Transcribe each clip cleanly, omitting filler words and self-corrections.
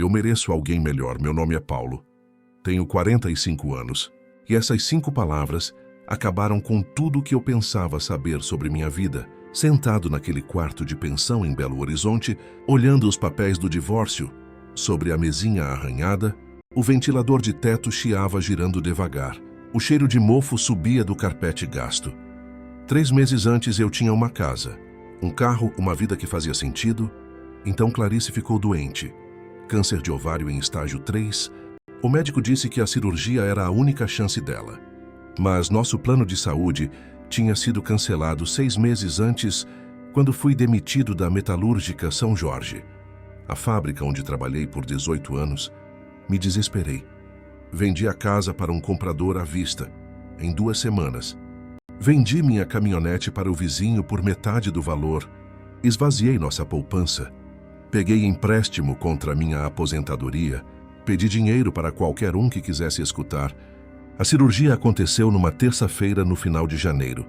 Eu mereço alguém melhor. Meu nome é Paulo. Tenho 45 anos. E essas 5 palavras acabaram com tudo o que eu pensava saber sobre minha vida. Sentado naquele quarto de pensão em Belo Horizonte, olhando os papéis do divórcio, sobre a mesinha arranhada, o ventilador de teto chiava girando devagar. O cheiro de mofo subia do carpete gasto. 3 meses antes eu tinha uma casa, um carro, uma vida que fazia sentido. Então Clarice ficou doente. Câncer de ovário em estágio 3. O médico disse que a cirurgia era a única chance dela. Mas nosso plano de saúde tinha sido cancelado 6 meses antes, quando fui demitido da Metalúrgica São Jorge, a fábrica onde trabalhei por 18 anos. Me desesperei. Vendi a casa para um comprador à vista, em 2 semanas. Vendi minha caminhonete para o vizinho por metade do valor. Esvaziei nossa poupança. Peguei empréstimo contra minha aposentadoria. Pedi dinheiro para qualquer um que quisesse escutar. A cirurgia aconteceu numa terça-feira no final de janeiro.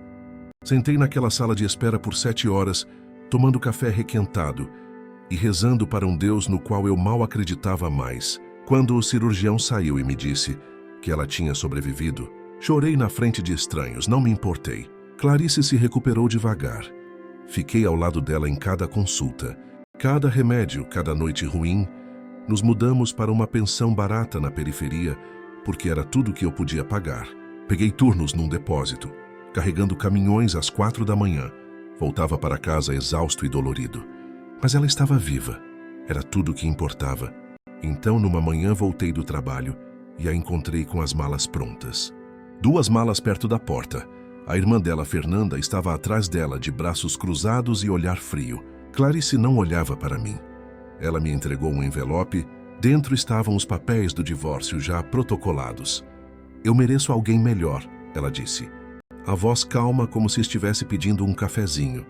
Sentei naquela sala de espera por 7 horas, tomando café requentado e rezando para um Deus no qual eu mal acreditava mais. Quando o cirurgião saiu e me disse que ela tinha sobrevivido, chorei na frente de estranhos, não me importei. Clarice se recuperou devagar. Fiquei ao lado dela em cada consulta. Cada remédio, cada noite ruim. Nos mudamos para uma pensão barata na periferia, porque era tudo que eu podia pagar. Peguei turnos num depósito, carregando caminhões às 4 da manhã. Voltava para casa exausto e dolorido. Mas ela estava viva. Era tudo o que importava. Então, numa manhã, voltei do trabalho e a encontrei com as malas prontas. 2 malas perto da porta. A irmã dela, Fernanda, estava atrás dela, de braços cruzados e olhar frio. Clarice não olhava para mim. Ela me entregou um envelope. Dentro estavam os papéis do divórcio já protocolados. Eu mereço alguém melhor, ela disse. A voz calma, como se estivesse pedindo um cafezinho.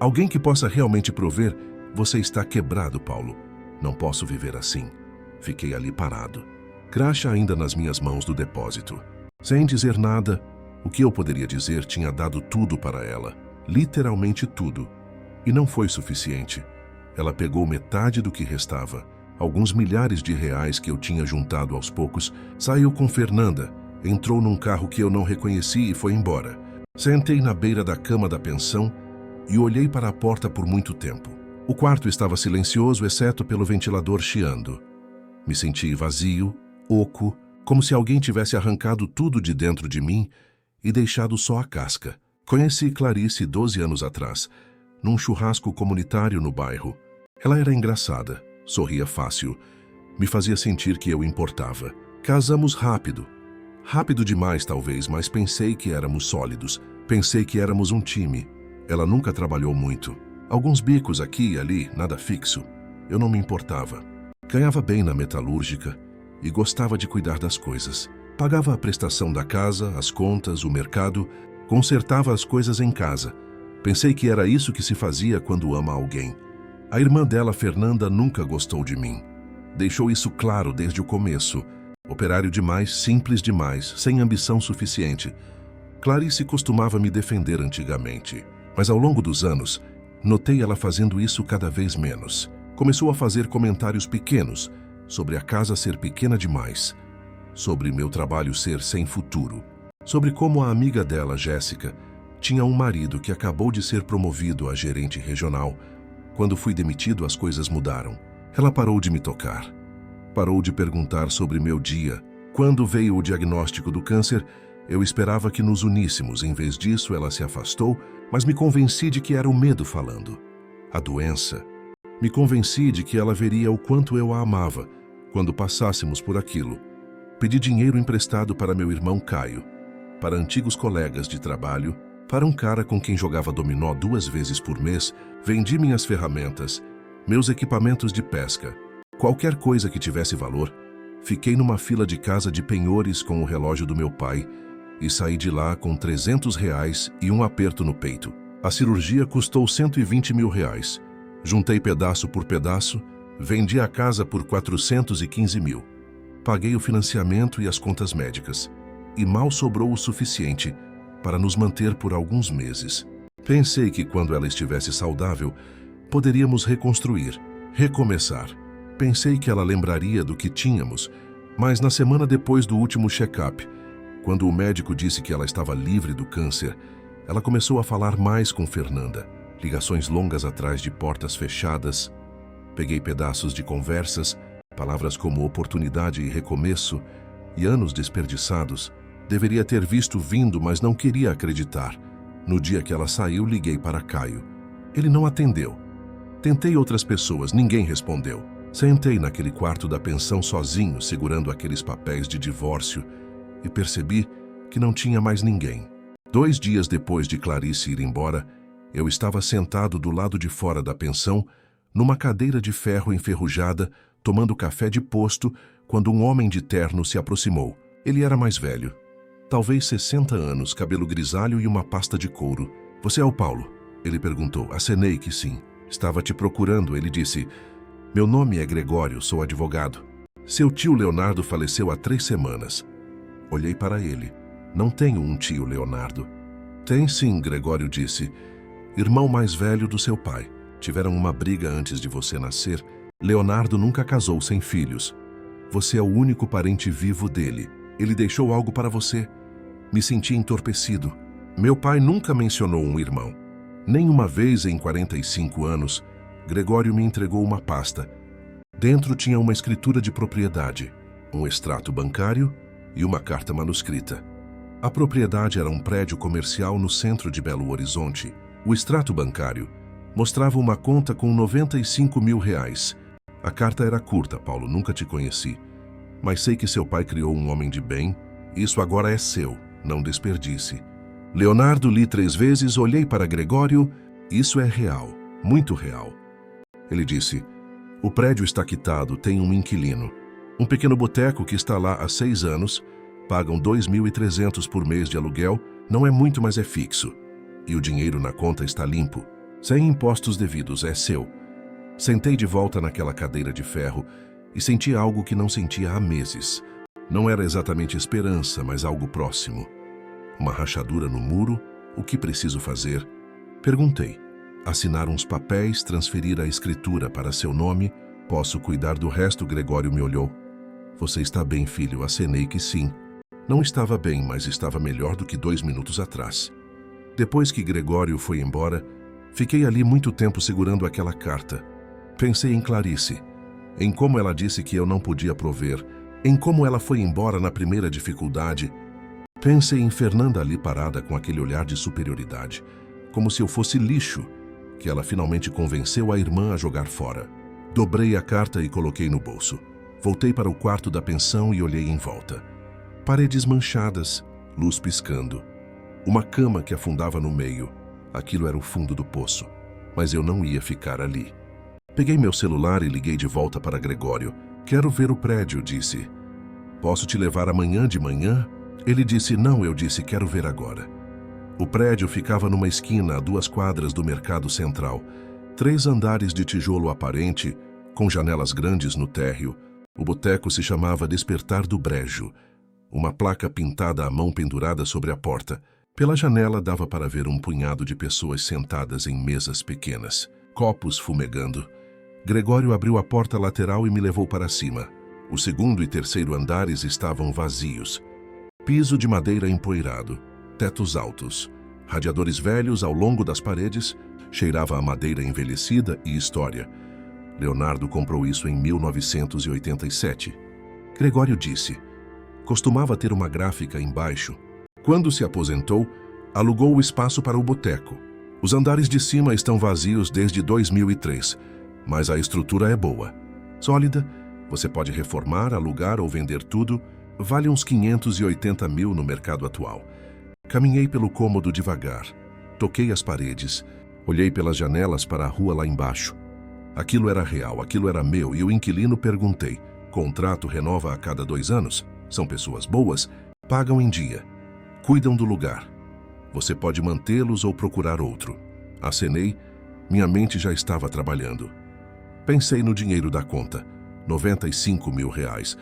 Alguém que possa realmente prover. Você está quebrado, Paulo. Não posso viver assim. Fiquei ali parado. Graxa ainda nas minhas mãos do depósito. Sem dizer nada, o que eu poderia dizer tinha dado tudo para ela. Literalmente tudo. E não foi suficiente. Ela pegou metade do que restava. Alguns milhares de reais que eu tinha juntado aos poucos, saiu com Fernanda, entrou num carro que eu não reconheci e foi embora. Sentei na beira da cama da pensão e olhei para a porta por muito tempo. O quarto estava silencioso, exceto pelo ventilador chiando. Me senti vazio, oco, como se alguém tivesse arrancado tudo de dentro de mim e deixado só a casca. Conheci Clarice 12 anos atrás, num churrasco comunitário no bairro. Ela era engraçada, sorria fácil, me fazia sentir que eu importava. Casamos rápido. Rápido demais, talvez, mas pensei que éramos sólidos. Pensei que éramos um time. Ela nunca trabalhou muito. Alguns bicos aqui e ali, nada fixo. Eu não me importava. Ganhava bem na metalúrgica e gostava de cuidar das coisas. Pagava a prestação da casa, as contas, o mercado, consertava as coisas em casa. Pensei que era isso que se fazia quando ama alguém. A irmã dela, Fernanda, nunca gostou de mim. Deixou isso claro desde o começo. Operário demais, simples demais, sem ambição suficiente. Clarice costumava me defender antigamente, mas ao longo dos anos, notei ela fazendo isso cada vez menos. Começou a fazer comentários pequenos sobre a casa ser pequena demais, sobre meu trabalho ser sem futuro, sobre como a amiga dela, Jéssica, tinha um marido que acabou de ser promovido a gerente regional. Quando fui demitido, as coisas mudaram. Ela parou de me tocar. Parou de perguntar sobre meu dia. Quando veio o diagnóstico do câncer, eu esperava que nos uníssemos. Em vez disso, ela se afastou, mas me convenci de que era o medo falando. A doença. Me convenci de que ela veria o quanto eu a amava quando passássemos por aquilo. Pedi dinheiro emprestado para meu irmão Caio, para antigos colegas de trabalho, para um cara com quem jogava dominó 2 vezes por mês. Vendi minhas ferramentas, meus equipamentos de pesca, qualquer coisa que tivesse valor. Fiquei numa fila de casa de penhores com o relógio do meu pai e saí de lá com R$300 e um aperto no peito. A cirurgia custou R$120 mil. Juntei pedaço por pedaço, vendi a casa por R$415 mil. Paguei o financiamento e as contas médicas. E mal sobrou o suficiente para nos manter por alguns meses. Pensei que quando ela estivesse saudável, poderíamos reconstruir, recomeçar. Pensei que ela lembraria do que tínhamos, mas na semana depois do último check-up, quando o médico disse que ela estava livre do câncer, ela começou a falar mais com Fernanda. Ligações longas atrás de portas fechadas. Peguei pedaços de conversas, palavras como oportunidade e recomeço, e anos desperdiçados. Deveria ter visto vindo, mas não queria acreditar. No dia que ela saiu, liguei para Caio. Ele não atendeu. Tentei outras pessoas, ninguém respondeu. Sentei naquele quarto da pensão sozinho, segurando aqueles papéis de divórcio, e percebi que não tinha mais ninguém. 2 dias depois de Clarice ir embora, eu estava sentado do lado de fora da pensão, numa cadeira de ferro enferrujada, tomando café de posto, quando um homem de terno se aproximou. Ele era mais velho. Talvez 60 anos, cabelo grisalho e uma pasta de couro. "Você é o Paulo?" Ele perguntou. Acenei que sim. "Estava te procurando", ele disse. "Meu nome é Gregório, sou advogado. Seu tio Leonardo faleceu há 3 semanas. Olhei para ele. "Não tenho um tio Leonardo." "Tem sim", Gregório disse. "Irmão mais velho do seu pai. Tiveram uma briga antes de você nascer. Leonardo nunca casou sem filhos. Você é o único parente vivo dele. Ele deixou algo para você." Me senti entorpecido. Meu pai nunca mencionou um irmão. Nem uma vez em 45 anos, Gregório me entregou uma pasta. Dentro tinha uma escritura de propriedade, um extrato bancário e uma carta manuscrita. A propriedade era um prédio comercial no centro de Belo Horizonte. O extrato bancário mostrava uma conta com R$ 95 mil. A carta era curta. "Paulo, nunca te conheci, mas sei que seu pai criou um homem de bem. Isso agora é seu, não desperdice." Leonardo, li 3 vezes, olhei para Gregório. "Isso é real, muito real." Ele disse: "O prédio está quitado, tem um inquilino. Um pequeno boteco que está lá há 6 anos, pagam 2.300 por mês de aluguel, não é muito, mas é fixo. E o dinheiro na conta está limpo, sem impostos devidos, é seu." Sentei de volta naquela cadeira de ferro e senti algo que não sentia há meses. Não era exatamente esperança, mas algo próximo. Uma rachadura no muro. "O que preciso fazer?" Perguntei. "Assinar uns papéis, transferir a escritura para seu nome. Posso cuidar do resto." Gregório me olhou. "Você está bem, filho?" Acenei que sim. Não estava bem, mas estava melhor do que 2 minutos atrás. Depois que Gregório foi embora, fiquei ali muito tempo segurando aquela carta. Pensei em Clarice, em como ela disse que eu não podia prover, em como ela foi embora na primeira dificuldade. Pensei em Fernanda ali parada com aquele olhar de superioridade, como se eu fosse lixo, que ela finalmente convenceu a irmã a jogar fora. Dobrei a carta e coloquei no bolso. Voltei para o quarto da pensão e olhei em volta. Paredes manchadas, luz piscando. Uma cama que afundava no meio. Aquilo era o fundo do poço, mas eu não ia ficar ali. Peguei meu celular e liguei de volta para Gregório. "Quero ver o prédio", disse. "Posso te levar amanhã de manhã?" Ele disse não. Eu disse: "Quero ver agora." O prédio ficava numa esquina a 2 quadras do mercado central. 3 andares de tijolo aparente, com janelas grandes no térreo. O boteco se chamava Despertar do Brejo. Uma placa pintada à mão pendurada sobre a porta. Pela janela dava para ver um punhado de pessoas sentadas em mesas pequenas, copos fumegando. Gregório abriu a porta lateral e me levou para cima. O 2º e 3º andares estavam vazios. Piso de madeira empoeirado, tetos altos, radiadores velhos ao longo das paredes, cheirava a madeira envelhecida e história. Leonardo comprou isso em 1987. Gregório disse. Costumava ter uma gráfica embaixo. Quando se aposentou, alugou o espaço para o boteco. Os andares de cima estão vazios desde 2003, mas a estrutura é boa. Sólida, você pode reformar, alugar ou vender tudo. Vale uns 580 mil no mercado atual. Caminhei pelo cômodo devagar. Toquei as paredes. Olhei pelas janelas para a rua lá embaixo. Aquilo era real, aquilo era meu, e o inquilino perguntei. Contrato renova a cada 2 anos? São pessoas boas? Pagam em dia. Cuidam do lugar. Você pode mantê-los ou procurar outro. Acenei. Minha mente já estava trabalhando. Pensei no dinheiro da conta. 95 mil reais.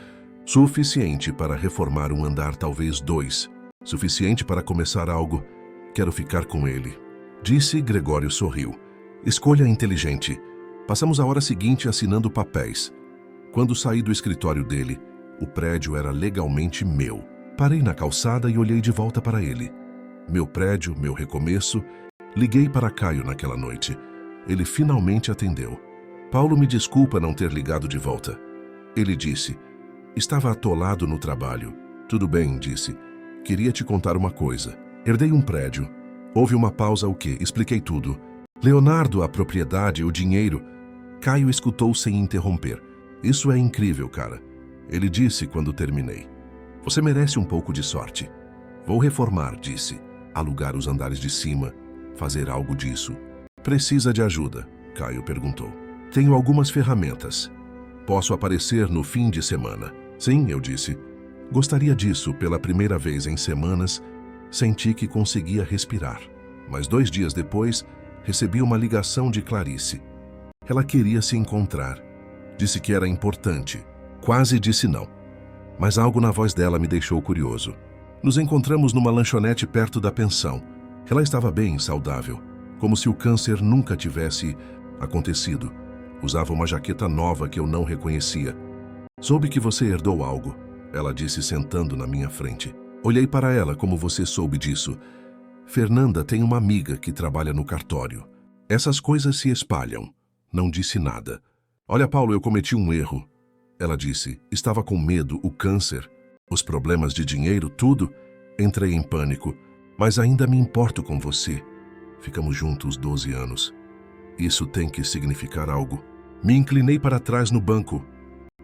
Suficiente para reformar um andar, talvez 2. Suficiente para começar algo. Quero ficar com ele. Disse. Gregório sorriu. Escolha inteligente. Passamos a hora seguinte assinando papéis. Quando saí do escritório dele, o prédio era legalmente meu. Parei na calçada e olhei de volta para ele. Meu prédio, meu recomeço. Liguei para Caio naquela noite. Ele finalmente atendeu. Paulo, me desculpa não ter ligado de volta. Ele disse, estava atolado no trabalho. Tudo bem, disse. Queria te contar uma coisa. Herdei um prédio. Houve uma pausa, o quê? Expliquei tudo. Leonardo, a propriedade, o dinheiro. Caio escutou sem interromper. Isso é incrível, cara. Ele disse quando terminei. Você merece um pouco de sorte. Vou reformar, disse. Alugar os andares de cima. Fazer algo disso. Precisa de ajuda? Caio perguntou. Tenho algumas ferramentas. Posso aparecer no fim de semana. Sim, eu disse. Gostaria disso. Pela primeira vez em semanas, senti que conseguia respirar. Mas 2 dias depois, recebi uma ligação de Clarice. Ela queria se encontrar. Disse que era importante. Quase disse não. Mas algo na voz dela me deixou curioso. Nos encontramos numa lanchonete perto da pensão. Ela estava bem, saudável, como se o câncer nunca tivesse acontecido. Usava uma jaqueta nova que eu não reconhecia. Soube que você herdou algo, ela disse sentando na minha frente. Olhei para ela, como você soube disso. Fernanda tem uma amiga que trabalha no cartório. Essas coisas se espalham. Não disse nada. Olha, Paulo, eu cometi um erro. Ela disse, estava com medo, o câncer, os problemas de dinheiro, tudo. Entrei em pânico, mas ainda me importo com você. Ficamos juntos 12 anos. Isso tem que significar algo. Me inclinei para trás no banco.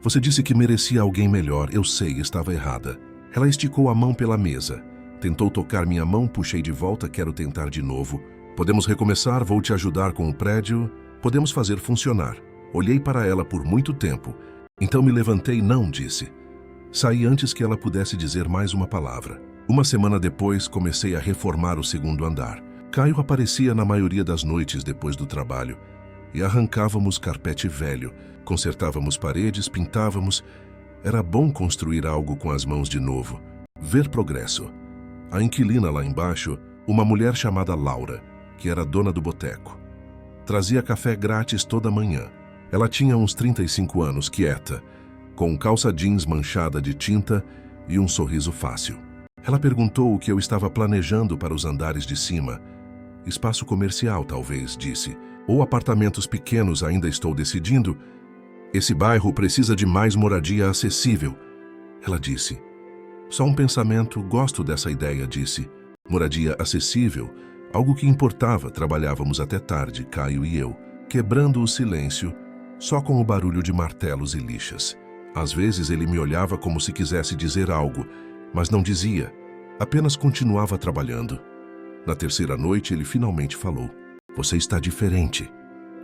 Você disse que merecia alguém melhor. Eu sei, estava errada. Ela esticou a mão pela mesa. Tentou tocar minha mão, puxei de volta, quero tentar de novo. Podemos recomeçar, vou te ajudar com o prédio. Podemos fazer funcionar. Olhei para ela por muito tempo. Então me levantei, não, disse. Saí antes que ela pudesse dizer mais uma palavra. Uma semana depois, comecei a reformar o 2º andar. Caio aparecia na maioria das noites depois do trabalho. E arrancávamos carpete velho, consertávamos paredes, pintávamos. Era bom construir algo com as mãos de novo. Ver progresso. A inquilina lá embaixo, uma mulher chamada Laura, que era dona do boteco. Trazia café grátis toda manhã. Ela tinha uns 35 anos, quieta, com calça jeans manchada de tinta e um sorriso fácil. Ela perguntou o que eu estava planejando para os andares de cima. Espaço comercial, talvez, disse. Ou apartamentos pequenos, ainda estou decidindo. Esse bairro precisa de mais moradia acessível. Ela disse. Só um pensamento, gosto dessa ideia, disse. Moradia acessível, algo que importava, trabalhávamos até tarde, Caio e eu, quebrando o silêncio, só com o barulho de martelos e lixas. Às vezes ele me olhava como se quisesse dizer algo, mas não dizia, apenas continuava trabalhando. Na 3ª noite ele finalmente falou. Você está diferente,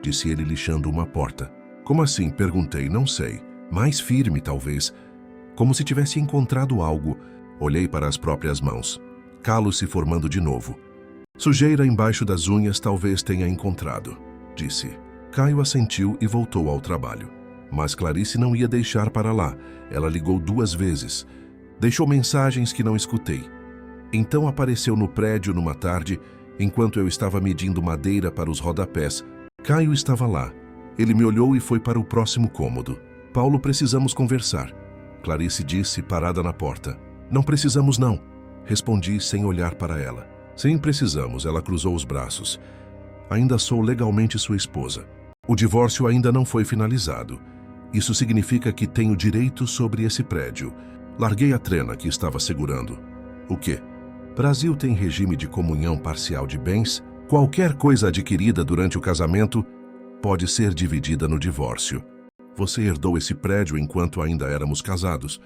disse ele lixando uma porta. Como assim? Perguntei, não sei. Mais firme, talvez. Como se tivesse encontrado algo. Olhei para as próprias mãos. Calos se formando de novo. Sujeira embaixo das unhas talvez tenha encontrado, disse. Caio assentiu e voltou ao trabalho. Mas Clarice não ia deixar para lá. Ela ligou 2 vezes. Deixou mensagens que não escutei. Então apareceu no prédio numa tarde, enquanto eu estava medindo madeira para os rodapés. Caio estava lá. Ele me olhou e foi para o próximo cômodo. Paulo, precisamos conversar. Clarice disse, parada na porta. Não precisamos, não. Respondi sem olhar para ela. Sim, precisamos. Ela cruzou os braços. Ainda sou legalmente sua esposa. O divórcio ainda não foi finalizado. Isso significa que tenho direito sobre esse prédio. Larguei a trena que estava segurando. O quê? Brasil tem regime de comunhão parcial de bens. Qualquer coisa adquirida durante o casamento pode ser dividida no divórcio. Você herdou esse prédio enquanto ainda éramos casados.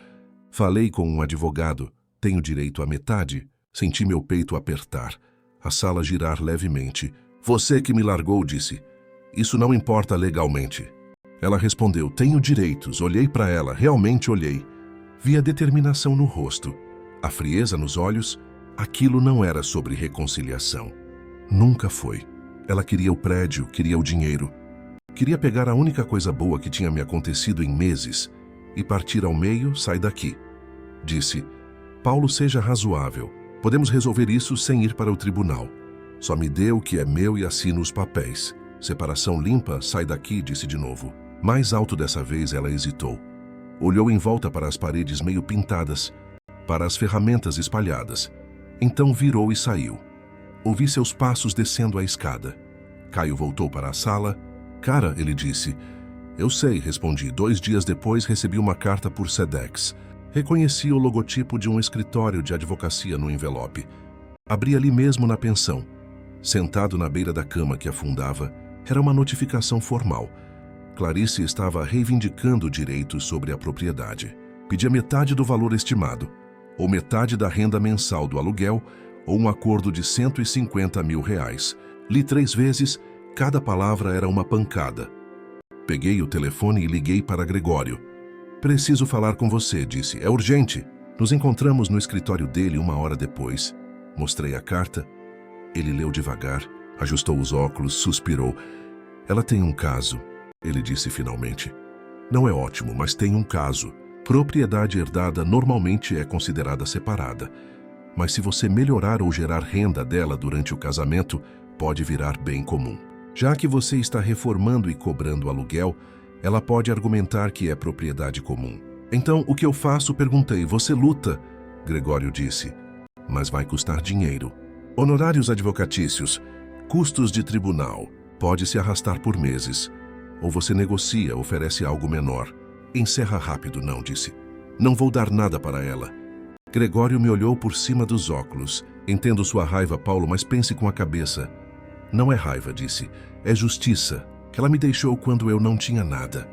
Falei com um advogado. Tenho direito à metade. Senti meu peito apertar. A sala girar levemente. Você que me largou, disse. Isso não importa legalmente. Ela respondeu, tenho direitos. Olhei para ela, realmente olhei. Vi a determinação no rosto, a frieza nos olhos. Aquilo não era sobre reconciliação. Nunca foi. Ela queria o prédio, queria o dinheiro. Queria pegar a única coisa boa que tinha me acontecido em meses e partir ao meio, sai daqui. Disse, Paulo, seja razoável. Podemos resolver isso sem ir para o tribunal. Só me dê o que é meu e assino os papéis. Separação limpa, sai daqui, disse de novo. Mais alto dessa vez ela hesitou. Olhou em volta para as paredes meio pintadas, para as ferramentas espalhadas. Então virou e saiu. Ouvi seus passos descendo a escada. Caio voltou para a sala. Cara, ele disse. Eu sei, respondi. 2 dias depois recebi uma carta por Sedex. Reconheci o logotipo de um escritório de advocacia no envelope. Abri ali mesmo na pensão. Sentado na beira da cama que afundava, era uma notificação formal. Clarice estava reivindicando direitos sobre a propriedade. Pedia metade do valor estimado, ou metade da renda mensal do aluguel, ou um acordo de R$150 mil. Li 3 vezes, cada palavra era uma pancada. Peguei o telefone e liguei para Gregório. Preciso falar com você, disse. É urgente. Nos encontramos no escritório dele 1 hora depois. Mostrei a carta. Ele leu devagar, ajustou os óculos, suspirou. Ela tem um caso, ele disse finalmente. Não é ótimo, mas tem um caso. Propriedade herdada normalmente é considerada separada. Mas se você melhorar ou gerar renda dela durante o casamento, pode virar bem comum. Já que você está reformando e cobrando aluguel, ela pode argumentar que é propriedade comum. Então, o que eu faço? Perguntei. Você luta? Gregório disse. Mas vai custar dinheiro. Honorários advocatícios, custos de tribunal, pode se arrastar por meses. Ou você negocia, oferece algo menor. Encerra rápido, não, disse. Não vou dar nada para ela. Gregório me olhou por cima dos óculos. Entendo sua raiva, Paulo, mas pense com a cabeça. Não é raiva, disse. É justiça. Ela me deixou quando eu não tinha nada.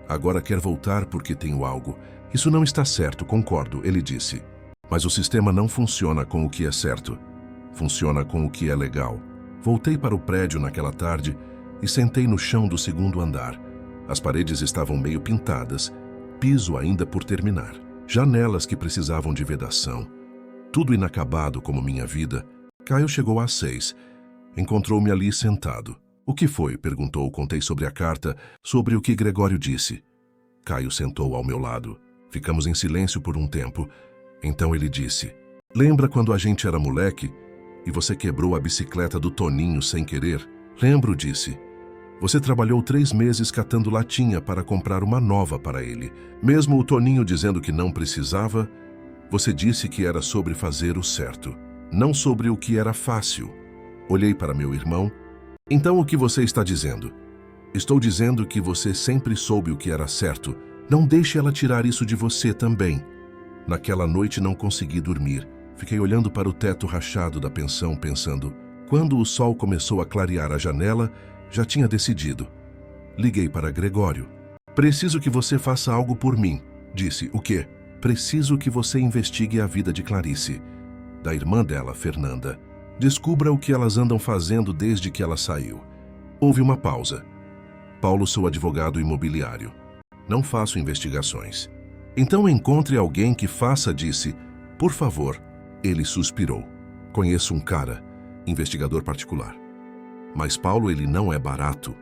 Agora quer voltar porque tenho algo. Isso não está certo, concordo, ele disse. Mas o sistema não funciona com o que é certo. Funciona com o que é legal. Voltei para o prédio naquela tarde e sentei no chão do 2º andar. As paredes estavam meio pintadas, piso ainda por terminar. Janelas que precisavam de vedação. Tudo inacabado como minha vida. Caio chegou às 6. Encontrou-me ali sentado. O que foi? Perguntou. Contei sobre a carta, sobre o que Gregório disse. Caio sentou ao meu lado. Ficamos em silêncio por um tempo. Então ele disse: Lembra quando a gente era moleque e você quebrou a bicicleta do Toninho sem querer? Lembro, disse. Você trabalhou 3 meses catando latinha para comprar uma nova para ele. Mesmo o Toninho dizendo que não precisava, você disse que era sobre fazer o certo, não sobre o que era fácil. Olhei para meu irmão. Então o que você está dizendo? Estou dizendo que você sempre soube o que era certo. Não deixe ela tirar isso de você também. Naquela noite não consegui dormir. Fiquei olhando para o teto rachado da pensão, pensando. Quando o sol começou a clarear a janela, já tinha decidido. Liguei para Gregório. Preciso que você faça algo por mim, disse. O quê? Preciso que você investigue a vida de Clarice, da irmã dela, Fernanda. Descubra o que elas andam fazendo desde que ela saiu. Houve uma pausa. Paulo, sou advogado imobiliário. Não faço investigações. Então encontre alguém que faça, disse. Por favor. Ele suspirou. Conheço um cara, investigador particular. Mas Paulo, ele não é barato.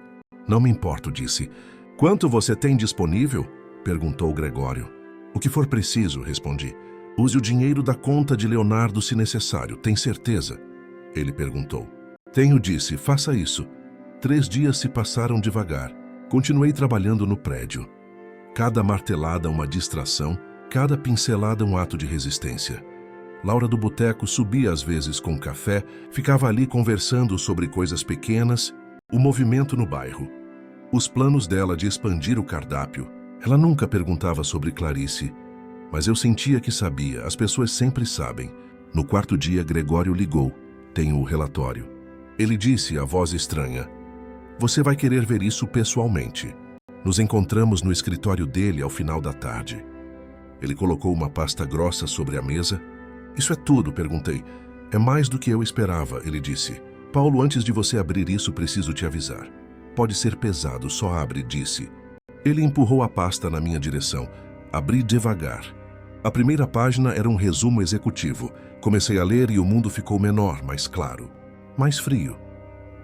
Não me importo, disse. Quanto você tem disponível? Perguntou Gregório. O que for preciso, respondi. Use o dinheiro da conta de Leonardo se necessário, tem certeza? Ele perguntou. Tenho, disse. Faça isso. 3 dias se passaram devagar. Continuei trabalhando no prédio. Cada martelada uma distração, cada pincelada um ato de resistência. Laura do boteco subia às vezes com café, ficava ali conversando sobre coisas pequenas, o movimento no bairro, os planos dela de expandir o cardápio. Ela nunca perguntava sobre Clarice, mas eu sentia que sabia, as pessoas sempre sabem. No 4º dia, Gregório ligou. Tenho o relatório. Ele disse, a voz estranha, você vai querer ver isso pessoalmente. Nos encontramos no escritório dele ao final da tarde. Ele colocou uma pasta grossa sobre a mesa. Isso é tudo, perguntei. É mais do que eu esperava, ele disse. Paulo, antes de você abrir isso, preciso te avisar. Pode ser pesado, só abre, disse. Ele empurrou a pasta na minha direção. Abri devagar. A primeira página era um resumo executivo. Comecei a ler e o mundo ficou menor, mais claro, mais frio.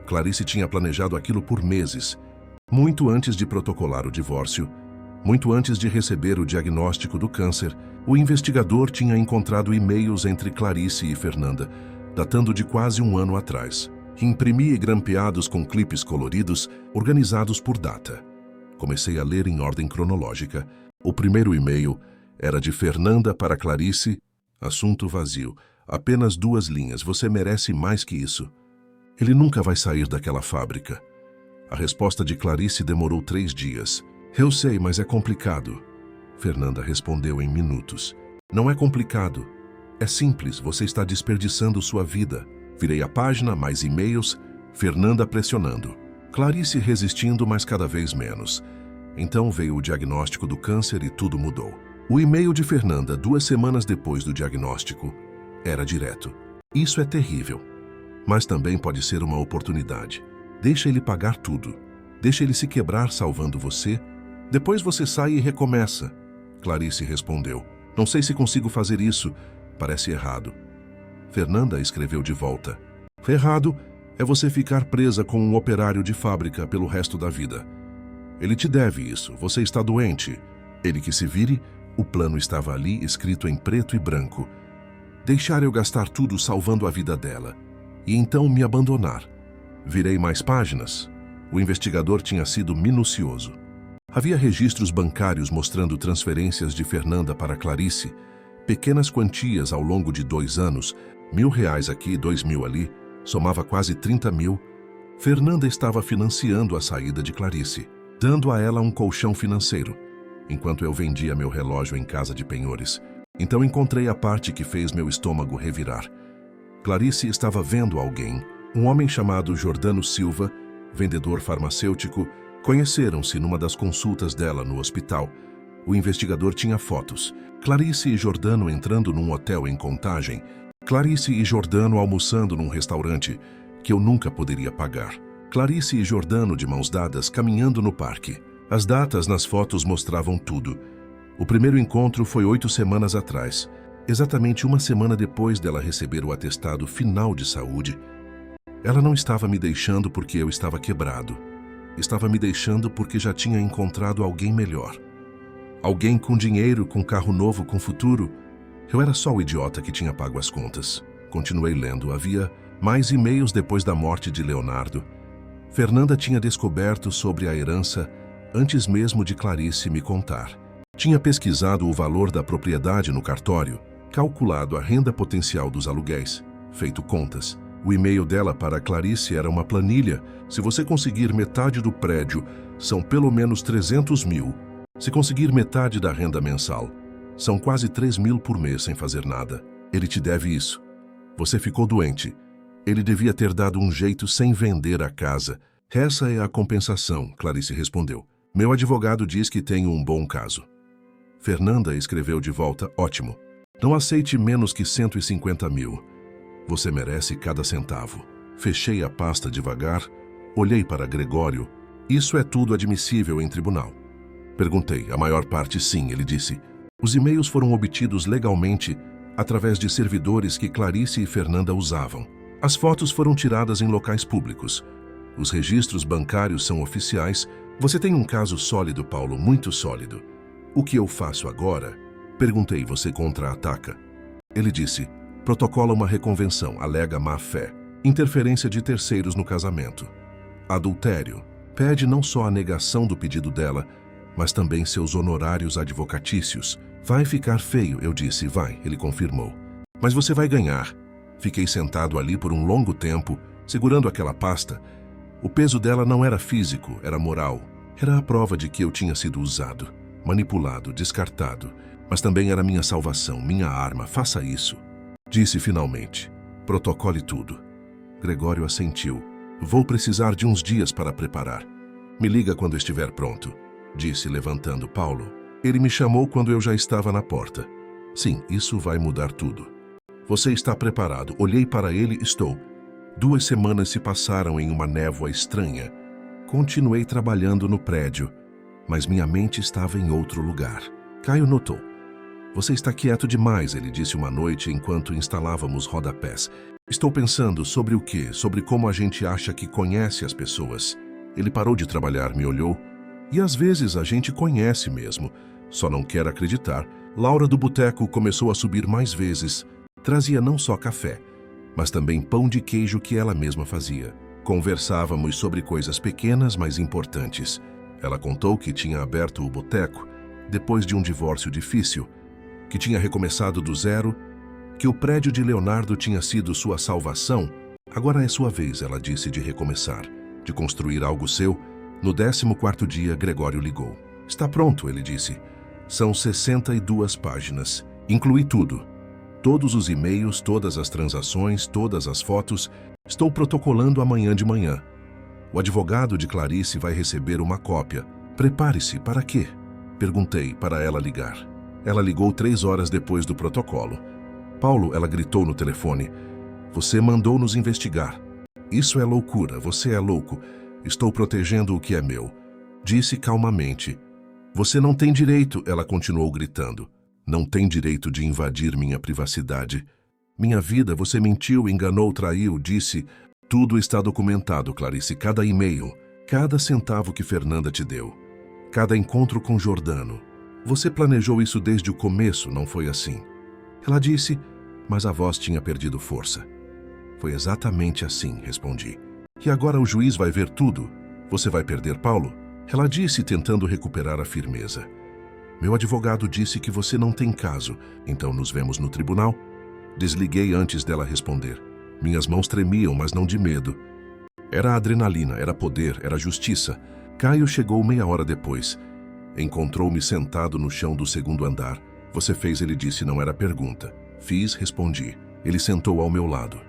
Clarice tinha planejado aquilo por meses. Muito antes de protocolar o divórcio, muito antes de receber o diagnóstico do câncer, o investigador tinha encontrado e-mails entre Clarice e Fernanda, datando de quase 1 ano atrás. Imprimi grampeados com clipes coloridos, organizados por data. Comecei a ler em ordem cronológica. O primeiro e-mail era de Fernanda para Clarice, assunto vazio, apenas 2 linhas, você merece mais que isso. Ele nunca vai sair daquela fábrica. A resposta de Clarice demorou 3 dias. Eu sei, mas é complicado. Fernanda respondeu em minutos. Não é complicado. É simples, você está desperdiçando sua vida. Virei a página, mais e-mails, Fernanda pressionando. Clarice resistindo, mas cada vez menos. Então veio o diagnóstico do câncer e tudo mudou. O e-mail de Fernanda, 2 semanas depois do diagnóstico, era direto. Isso é terrível. Mas também pode ser uma oportunidade. Deixa ele pagar tudo. Deixa ele se quebrar salvando você. Depois você sai e recomeça. Clarice respondeu. Não sei se consigo fazer isso. Parece errado. Fernanda escreveu de volta. Errado é você ficar presa com um operário de fábrica pelo resto da vida. Ele te deve isso. Você está doente. Ele que se vire. O plano estava ali, escrito em preto e branco. Deixar eu gastar tudo salvando a vida dela. E então me abandonar. Virei mais páginas. O investigador tinha sido minucioso. Havia registros bancários mostrando transferências de Fernanda para Clarice, pequenas quantias ao longo de 2 anos, R$1.000 aqui, 2.000 ali, somava quase 30 mil. Fernanda estava financiando a saída de Clarice, dando a ela um colchão financeiro, enquanto eu vendia meu relógio em casa de penhores. Então encontrei a parte que fez meu estômago revirar. Clarice estava vendo alguém, um homem chamado Jordano Silva, vendedor farmacêutico. Conheceram-se numa das consultas dela no hospital. O investigador tinha fotos. Clarice e Jordano entrando num hotel em Contagem. Clarice e Jordano almoçando num restaurante que eu nunca poderia pagar. Clarice e Jordano de mãos dadas caminhando no parque. As datas nas fotos mostravam tudo. O primeiro encontro foi 8 semanas atrás, exatamente 1 semana depois dela receber o atestado final de saúde. Ela não estava me deixando porque eu estava quebrado. Estava me deixando porque já tinha encontrado alguém melhor. Alguém com dinheiro, com carro novo, com futuro. Eu era só o idiota que tinha pago as contas. Continuei lendo. Havia mais e-mails depois da morte de Leonardo. Fernanda tinha descoberto sobre a herança antes mesmo de Clarice me contar. Tinha pesquisado o valor da propriedade no cartório, calculado a renda potencial dos aluguéis, feito contas. O e-mail dela para Clarice era uma planilha. Se você conseguir metade do prédio, são pelo menos 300 mil. Se conseguir metade da renda mensal, são quase 3 mil por mês sem fazer nada. Ele te deve isso. Você ficou doente. Ele devia ter dado um jeito sem vender a casa. Essa é a compensação, Clarice respondeu. Meu advogado diz que tenho um bom caso. Fernanda escreveu de volta, ótimo. Não aceite menos que 150 mil. Você merece cada centavo. Fechei a pasta devagar, olhei para Gregório. Isso é tudo admissível em tribunal. Perguntei, a maior parte sim, ele disse. Os e-mails foram obtidos legalmente através de servidores que Clarice e Fernanda usavam. As fotos foram tiradas em locais públicos. Os registros bancários são oficiais. Você tem um caso sólido, Paulo, muito sólido. O que eu faço agora? Perguntei, você contra-ataca. Ele disse, protocola uma reconvenção, alega má-fé, interferência de terceiros no casamento. Adultério, pede não só a negação do pedido dela, mas também seus honorários advocatícios. Vai ficar feio, eu disse, vai, ele confirmou. Mas você vai ganhar. Fiquei sentado ali por um longo tempo, segurando aquela pasta. O peso dela não era físico, era moral. Era a prova de que eu tinha sido usado, manipulado, descartado. Mas também era minha salvação, minha arma, faça isso. Disse finalmente, protocole tudo. Gregório assentiu. Vou precisar de uns dias para preparar. Me liga quando estiver pronto, disse levantando Paulo. Ele me chamou quando eu já estava na porta. Sim, isso vai mudar tudo. Você está preparado? Olhei para ele, estou. 2 semanas se passaram em uma névoa estranha. Continuei trabalhando no prédio, mas minha mente estava em outro lugar. Caio notou. Você está quieto demais, ele disse uma noite enquanto instalávamos rodapés. Estou pensando sobre o quê? Sobre como a gente acha que conhece as pessoas. Ele parou de trabalhar, me olhou. E às vezes a gente conhece mesmo, só não quer acreditar. Laura do boteco começou a subir mais vezes. Trazia não só café, mas também pão de queijo que ela mesma fazia. Conversávamos sobre coisas pequenas, mas importantes. Ela contou que tinha aberto o boteco depois de um divórcio difícil, que tinha recomeçado do zero, que o prédio de Leonardo tinha sido sua salvação. Agora é sua vez, ela disse, de recomeçar, de construir algo seu. No 14º dia, Gregório ligou. Está pronto, ele disse. São 62 páginas. Inclui tudo. Todos os e-mails, todas as transações, todas as fotos. Estou protocolando amanhã de manhã. O advogado de Clarice vai receber uma cópia. Prepare-se, para quê? Perguntei, para ela ligar. Ela ligou 3 horas depois do protocolo. Paulo, ela gritou no telefone. Você mandou nos investigar. Isso é loucura, você é louco. Estou protegendo o que é meu. Disse calmamente. Você não tem direito, ela continuou gritando. Não tem direito de invadir minha privacidade. Minha vida, você mentiu, enganou, traiu, disse. Tudo está documentado, Clarice, cada e-mail, cada centavo que Fernanda te deu. Cada encontro com Jordano. Você planejou isso desde o começo, não foi assim? Ela disse, mas a voz tinha perdido força. Foi exatamente assim, respondi. E agora o juiz vai ver tudo. Você vai perder Paulo? Ela disse, tentando recuperar a firmeza. Meu advogado disse que você não tem caso, então nos vemos no tribunal? Desliguei antes dela responder. Minhas mãos tremiam, mas não de medo. Era adrenalina, era poder, era justiça. Caio chegou meia hora depois. Encontrou-me sentado no chão do 2º andar. Você fez, ele disse, não era pergunta. Fiz, respondi. Ele sentou ao meu lado.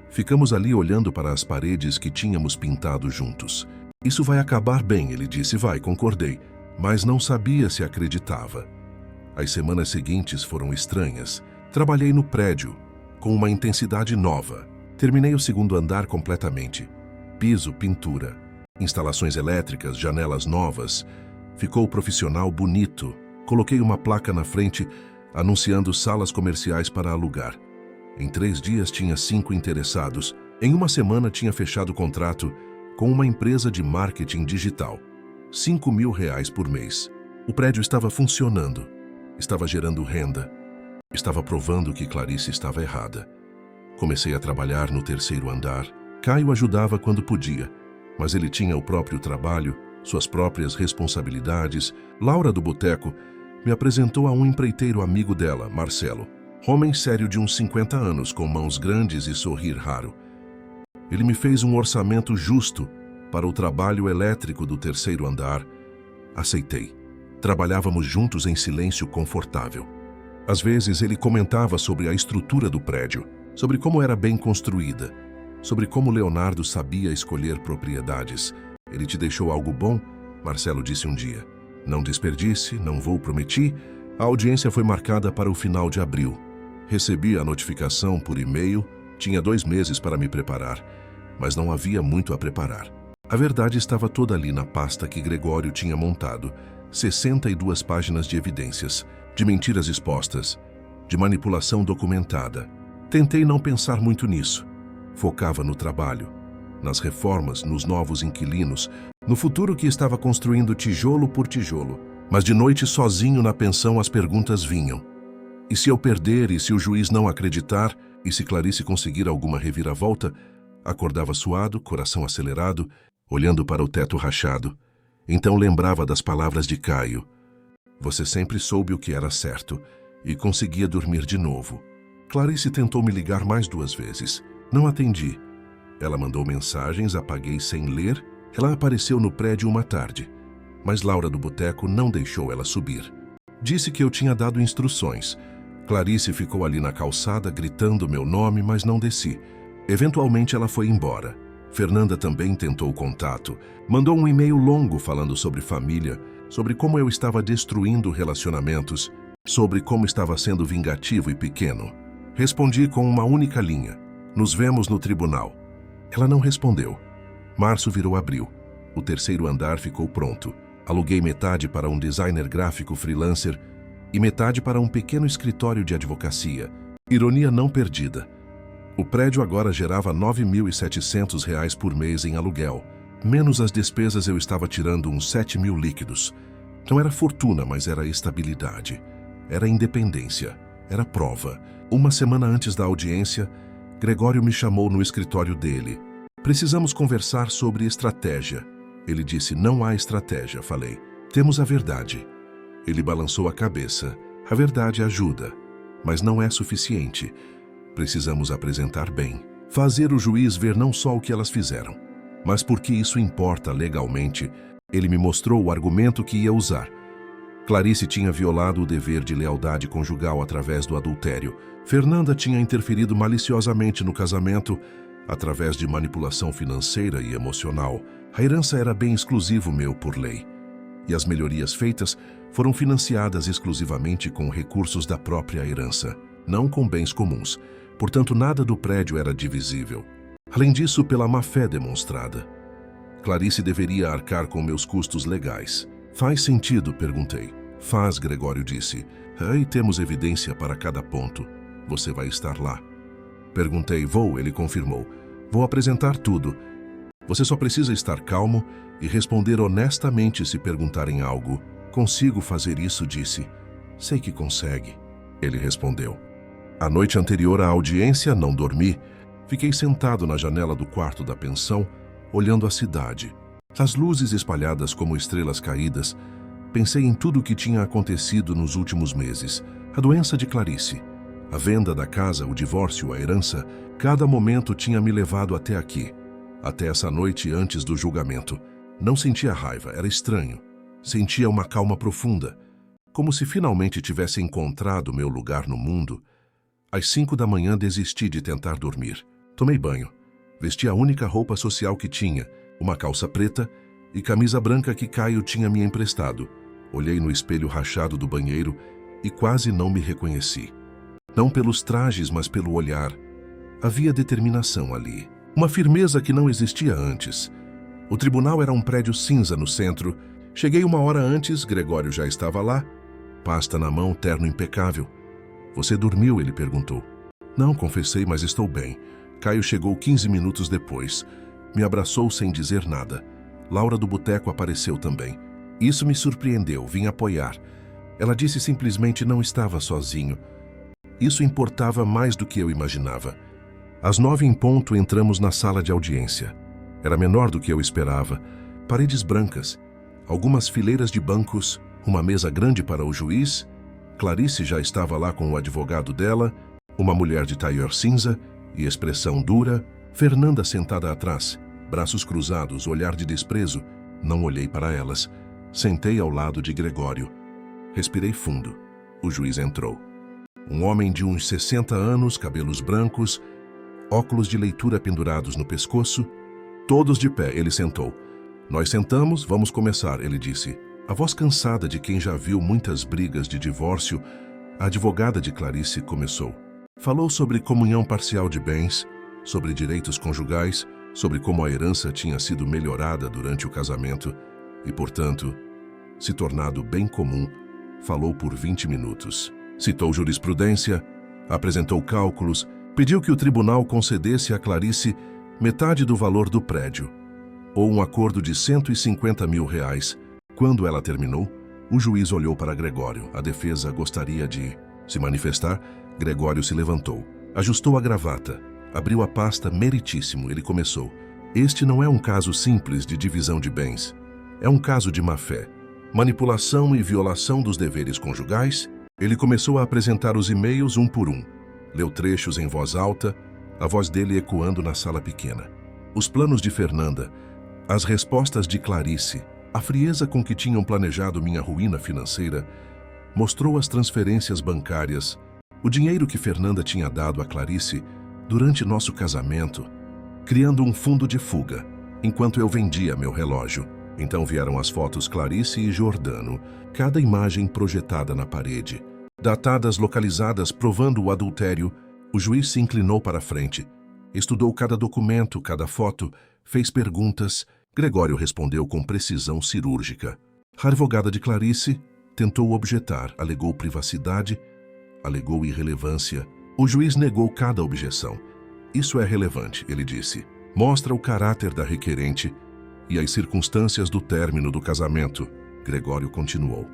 Ficamos ali olhando para as paredes que tínhamos pintado juntos. Isso vai acabar bem, ele disse, vai, concordei. Mas não sabia se acreditava. As semanas seguintes foram estranhas. Trabalhei no prédio, com uma intensidade nova. Terminei o 2º andar completamente. Piso, pintura. Instalações elétricas, janelas novas. Ficou profissional bonito. Coloquei uma placa na frente, anunciando salas comerciais para alugar. Em 3 dias tinha 5 interessados. Em uma semana tinha fechado contrato com uma empresa de marketing digital. R$5.000 por mês. O prédio estava funcionando. Estava gerando renda. Estava provando que Clarice estava errada. Comecei a trabalhar no 3º andar. Caio ajudava quando podia. Mas ele tinha o próprio trabalho, suas próprias responsabilidades. Laura do Boteco me apresentou a um empreiteiro amigo dela, Marcelo. Homem sério de uns 50 anos, com mãos grandes e sorrir raro. Ele me fez um orçamento justo para o trabalho elétrico do 3º andar. Aceitei. Trabalhávamos juntos em silêncio confortável. Às vezes ele comentava sobre a estrutura do prédio, sobre como era bem construída, sobre como Leonardo sabia escolher propriedades. Ele te deixou algo bom? Marcelo disse um dia. Não desperdice, não vou, prometi. A audiência foi marcada para o final de abril. Recebi a notificação por e-mail, tinha 2 meses para me preparar, mas não havia muito a preparar. A verdade estava toda ali na pasta que Gregório tinha montado, 62 páginas de evidências, de mentiras expostas, de manipulação documentada. Tentei não pensar muito nisso. Focava no trabalho, nas reformas, nos novos inquilinos, no futuro que estava construindo tijolo por tijolo. Mas de noite, sozinho na pensão, as perguntas vinham. E se eu perder? E se o juiz não acreditar? E se Clarice conseguir alguma reviravolta? Acordava suado, coração acelerado, olhando para o teto rachado. Então lembrava das palavras de Caio. Você sempre soube o que era certo e conseguia dormir de novo. Clarice tentou me ligar mais 2 vezes. Não atendi. Ela mandou mensagens, apaguei sem ler. Ela apareceu no prédio uma tarde, mas Laura do Boteco não deixou ela subir. Disse que eu tinha dado instruções. Clarice ficou ali na calçada gritando meu nome, mas não desci. Eventualmente ela foi embora. Fernanda também tentou contato. Mandou um e-mail longo falando sobre família, sobre como eu estava destruindo relacionamentos, sobre como estava sendo vingativo e pequeno. Respondi com uma única linha. Nos vemos no tribunal. Ela não respondeu. Março virou abril. O 3º andar ficou pronto. Aluguei metade para um designer gráfico freelancer e metade para um pequeno escritório de advocacia. Ironia não perdida. O prédio agora gerava R$9.700 por mês em aluguel. Menos as despesas, eu estava tirando uns 7.000 líquidos. Não era fortuna, mas era estabilidade. Era independência. Era prova. Uma semana antes da audiência, Gregório me chamou no escritório dele. Precisamos conversar sobre estratégia. Ele disse, não há estratégia. Falei, temos a verdade. Ele balançou a cabeça. A verdade ajuda, mas não é suficiente. Precisamos apresentar bem. Fazer o juiz ver não só o que elas fizeram, mas porque isso importa legalmente. Ele me mostrou o argumento que ia usar. Clarice tinha violado o dever de lealdade conjugal através do adultério. Fernanda tinha interferido maliciosamente no casamento através de manipulação financeira e emocional. A herança era bem exclusivo meu por lei. E as melhorias feitas foram financiadas exclusivamente com recursos da própria herança, não com bens comuns. Portanto, nada do prédio era divisível. Além disso, pela má-fé demonstrada. Clarice deveria arcar com meus custos legais. Faz sentido? Perguntei. Faz, Gregório disse. E temos evidência para cada ponto. Você vai estar lá. Perguntei. Vou, ele confirmou. Vou apresentar tudo. Você só precisa estar calmo e responder honestamente se perguntarem algo. Consigo fazer isso, disse. Sei que consegue. Ele respondeu. A noite anterior à audiência, não dormi. Fiquei sentado na janela do quarto da pensão, olhando a cidade. As luzes espalhadas como estrelas caídas. Pensei em tudo o que tinha acontecido nos últimos meses. A doença de Clarice, a venda da casa, o divórcio, a herança. Cada momento tinha me levado até aqui. Até essa noite antes do julgamento. Não sentia raiva, era estranho. Sentia uma calma profunda, como se finalmente tivesse encontrado meu lugar no mundo. Às 5 da manhã desisti de tentar dormir. Tomei banho. Vesti a única roupa social que tinha, uma calça preta e camisa branca que Caio tinha me emprestado. Olhei no espelho rachado do banheiro e quase não me reconheci. Não pelos trajes, mas pelo olhar. Havia determinação ali. Uma firmeza que não existia antes. O tribunal era um prédio cinza no centro. Cheguei 1 hora antes, Gregório já estava lá. Pasta na mão, terno impecável. Você dormiu? Ele perguntou. Não, confessei, mas estou bem. Caio chegou 15 minutos depois. Me abraçou sem dizer nada. Laura do boteco apareceu também. Isso me surpreendeu, vim apoiar. Ela disse simplesmente não estava sozinho. Isso importava mais do que eu imaginava. Às 9 em ponto entramos na sala de audiência. Era menor do que eu esperava. Paredes brancas, algumas fileiras de bancos, uma mesa grande para o juiz. Clarice já estava lá com o advogado dela, uma mulher de tailleur cinza e expressão dura. Fernanda sentada atrás, braços cruzados, olhar de desprezo. Não olhei para elas. Sentei ao lado de Gregório. Respirei fundo. O juiz entrou. Um homem de uns 60 anos, cabelos brancos, óculos de leitura pendurados no pescoço. Todos de pé, ele sentou. Nós sentamos, vamos começar, ele disse. A voz cansada de quem já viu muitas brigas de divórcio, a advogada de Clarice começou. Falou sobre comunhão parcial de bens, sobre direitos conjugais, sobre como a herança tinha sido melhorada durante o casamento e, portanto, se tornado bem comum. Falou por 20 minutos. Citou jurisprudência, apresentou cálculos, pediu que o tribunal concedesse a Clarice metade do valor do prédio, ou um acordo de R$150 mil. Quando ela terminou, o juiz olhou para Gregório. A defesa gostaria de se manifestar. Gregório se levantou, ajustou a gravata, abriu a pasta. Meritíssimo, ele começou. Este não é um caso simples de divisão de bens. É um caso de má-fé, manipulação e violação dos deveres conjugais. Ele começou a apresentar os e-mails um por um. Leu trechos em voz alta, a voz dele ecoando na sala pequena. Os planos de Fernanda, as respostas de Clarice, a frieza com que tinham planejado minha ruína financeira, mostrou as transferências bancárias, o dinheiro que Fernanda tinha dado a Clarice durante nosso casamento, criando um fundo de fuga, enquanto eu vendia meu relógio. Então vieram as fotos Clarice e Jordano, cada imagem projetada na parede, datadas localizadas provando o adultério. O juiz se inclinou para a frente, estudou cada documento, cada foto, fez perguntas. Gregório respondeu com precisão cirúrgica. A advogada de Clarice tentou objetar, alegou privacidade, alegou irrelevância. O juiz negou cada objeção. Isso é relevante, ele disse. Mostra o caráter da requerente e as circunstâncias do término do casamento. Gregório continuou.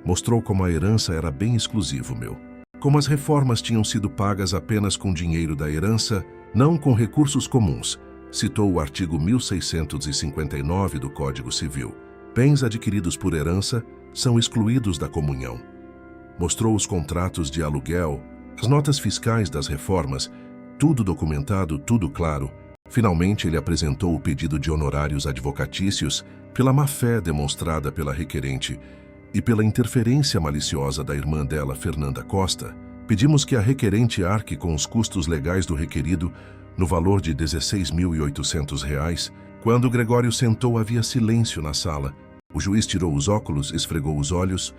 Mostrou como a herança era bem exclusivo meu. Como as reformas tinham sido pagas apenas com dinheiro da herança, não com recursos comuns. Citou o artigo 1659 do Código Civil. Bens adquiridos por herança são excluídos da comunhão. Mostrou os contratos de aluguel, as notas fiscais das reformas, tudo documentado, tudo claro. Finalmente, ele apresentou o pedido de honorários advocatícios pela má-fé demonstrada pela requerente e pela interferência maliciosa da irmã dela, Fernanda Costa. Pedimos que a requerente arque com os custos legais do requerido no valor de R$ 16.800. Quando Gregório sentou, havia silêncio na sala. O juiz tirou os óculos, esfregou os olhos,